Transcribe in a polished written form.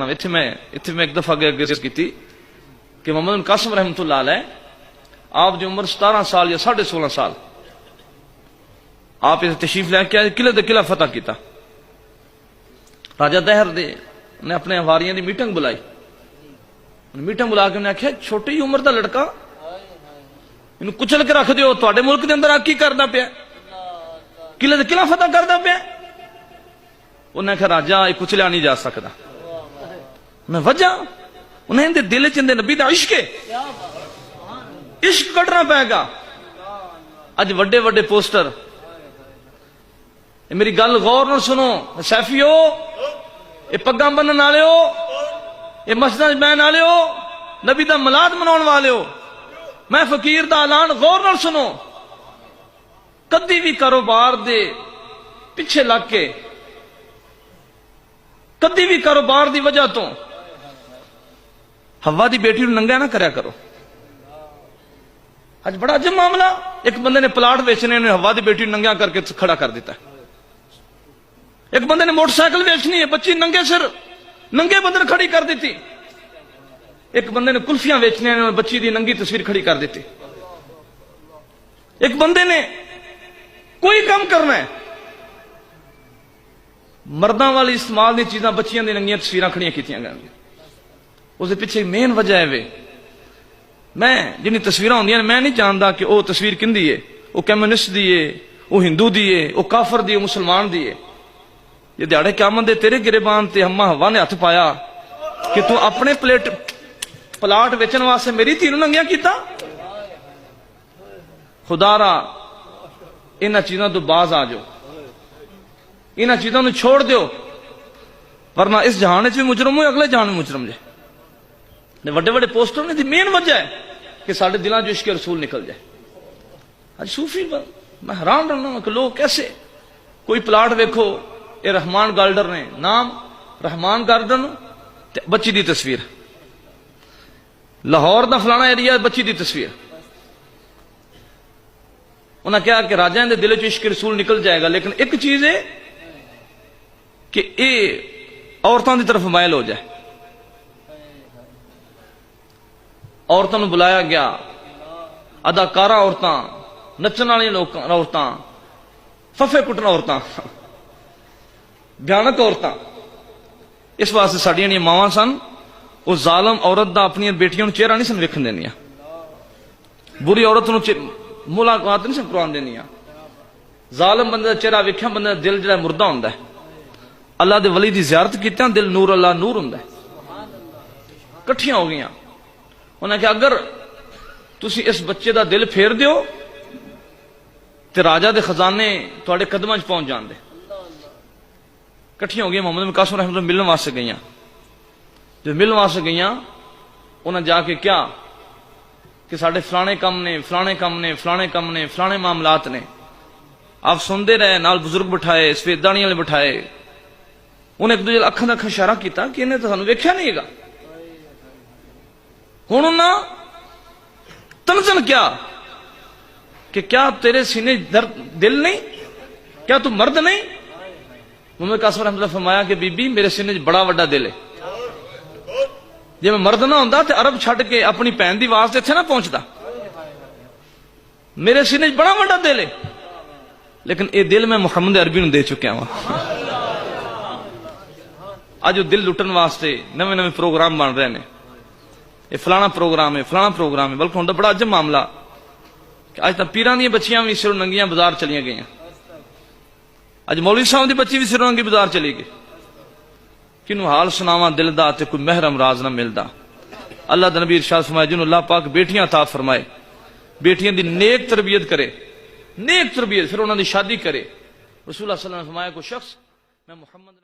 اتنے میں ایک دفعہ گزارش کی تھی کہ محمد بن قاسم رحمۃ اللہ علیہ آپ جو عمر 17 سال یا 16.5 سال آپ اسے تشریف لے کے قلعے دے قلعہ فتح کیتا. راجہ دہر دے نے اپنے واریاں دی میٹنگ بلائی. میٹنگ بلا کے انہیں آخیا چھوٹی عمر دا لڑکا انہوں کچل کے رکھ دیو تواڈے ملک دے اندر کی کرنا پیا قلعے دے قلعہ فتح کرنا پیا. انہیں آخیا راجہ یہ کچلیا نہیں جا سکتا. میں وجہ انہیں دے دل چندے نبی دا عشق ہے عشق کٹنا پائے گا. اج وڈے وڈے پوسٹر میری گل غور نہ سنو سیفیو یہ پگاں بننے والے ہو یہ مسجد بہن والے ہو نبی دا ملاد مناؤن والے ہو. میں فقیر دا اعلان غور نہ سنو کدی بھی کاروبار دے پیچھے لگ کے کدی بھی کاروبار دی وجہ تو ہوا دی بیٹی نو ننگا نہ کریا کرو. اج بڑا عجیب معاملہ ایک بندے نے پلاٹ بیچنے نے ہوا دی بیٹی ننگا کر کے کھڑا کر دیتا ہے. ایک بندے نے موٹر سائیکل بیچنی ہے بچی ننگے سر ننگے بندے نے کھڑی کر دیتی. ایک بندے نے کلفیاں بیچنے نے بچی دی ننگی تصویر کھڑی کر دیتی. ایک بندے نے کوئی کام کرنا ہے مرداں والی استعمال دی چیزاں بچیاں دی ننگیاں تصویراں کھڑیاں کیتیاں گئیں. اس پیچھے مین وجہ ہے وے میں جنہیں تصویراں ہوندیاں میں نہیں جاندا کہ وہ تصویر کندی ہے وہ کمیونسٹ دی ہے وہ ہندو دی ہے وہ کافر دی ہے مسلمان دی ہے. یہ دیہڑے قیامت دے تیرے گریبان تے ہما ہوا نے ہاتھ پایا کہ تو اپنے پلاٹ ویچن واسطے میری تھی نوں ننگیاں کیتا. خدا را انہاں چیزاں تو باز آ جاؤ انہاں چیزاں نوں چھوڑ دیو ورنہ اس جہان وچ بھی مجرم ہو اگلے جہان میں مجرم جے. وڈے وڈے پوسٹر نے دی مین وجہ ہے کہ سارے دلان جو عشق رسول نکل جائے. آج صوفی میں حیران رہنا ہوں کہ لوگ کیسے کوئی پلاٹ ویکھو یہ رحمان گارڈر نے نام رحمان گارڈن بچی دی تصویر لاہور دا فلانا ایریا بچی دی تصویر. انہاں کہا کہ راجہ دے دل چ عشق رسول نکل جائے گا لیکن ایک چیز ہے کہ اے عورتوں دی طرف مائل ہو جائے. عورتوں بلایا گیا اداکارہ عورتاں نچن والی عورتاں ففے کٹن عورتاں بھیانک عورتاں. اس واسطے ساڈیاں ماواں سن وہ ظالم عورت دا اپنی بیٹیاں نوں چہرہ نہیں سن ویکھن دینیاں بری عورت نوں ملاقات نہیں سن کروان دینیاں. ظالم بندے دا چہرہ ویکھیا بندے دا دل جڑا مردہ ہوندا ہے. اللہ دے ولی دی زیارت کیتیاں دل نور اللہ نور ہوندا ہے. کٹھیاں ہو گئیاں. انہاں کہ اگر تسی اس بچے دا دل پھیر دیو تے راجہ دے خزانے تواڈے قدماں وچ پہنچ جان دے. کٹھیاں ہو گئی محمد بن قاسم رحمۃ اللہ ملن واسطے گئیاں. جو ملن واسطے گئیاں انہاں جا کے کیا کہ ساڈے فلانے کم نے فلانے کم نے فلانے کم نے فلانے معاملات نے. آپ سنتے رہے نال بزرگ بٹھائے سفیدانی والے بٹھائے. انہیں ایک دوجے اکھاں دا اشارہ کیتا کہ انہیں تو سانوں ویکھیا نہیں گا. ہن انہاں تنزن کیا کہ کیا تیرے سینے درد دل نہیں کیا تو مرد نہیں. محمد قاسم رحمۃ اللہ فرمایا کہ بی بی میرے سینے بڑا وڈا دل ہے. جی میں مرد نہ ہوندا تے عرب چھڈ کے اپنی بہن دی آواز تے اتنے نہ پہنچدا. میرے سینے بڑا وڈا دل ہے لیکن اے دل میں محمد عربی نوں دے چکیا ہاں. اج دل لٹن واسطے نویں نویں پروگرام بن رہے ہیں. یہ فلانا پروگرام ہے فلانا پروگرام ہے. بلکہ ہوندا بڑا عجب معاملہ کہ اج تک پیراں دی بچیاں بھی سروں ننگیاں بازار چلیاں گئیاں. اج مولوی صاحب دی بچی بھی سروں ننگی بازار چلی گئی. کنوں حال سناواں دل دا تے کوئی محرم راز نہ ملدا. اللہ دے نبی ارشاد فرمائے جنوں اللہ پاک بیٹیاں عطا فرمائے بیٹیاں دی نیک تربیت کرے نیک تربیت پھر انہاں دی شادی کرے. رسول اللہ صلی اللہ علیہ وسلم نے فرمایا کوئی شخص میں محمد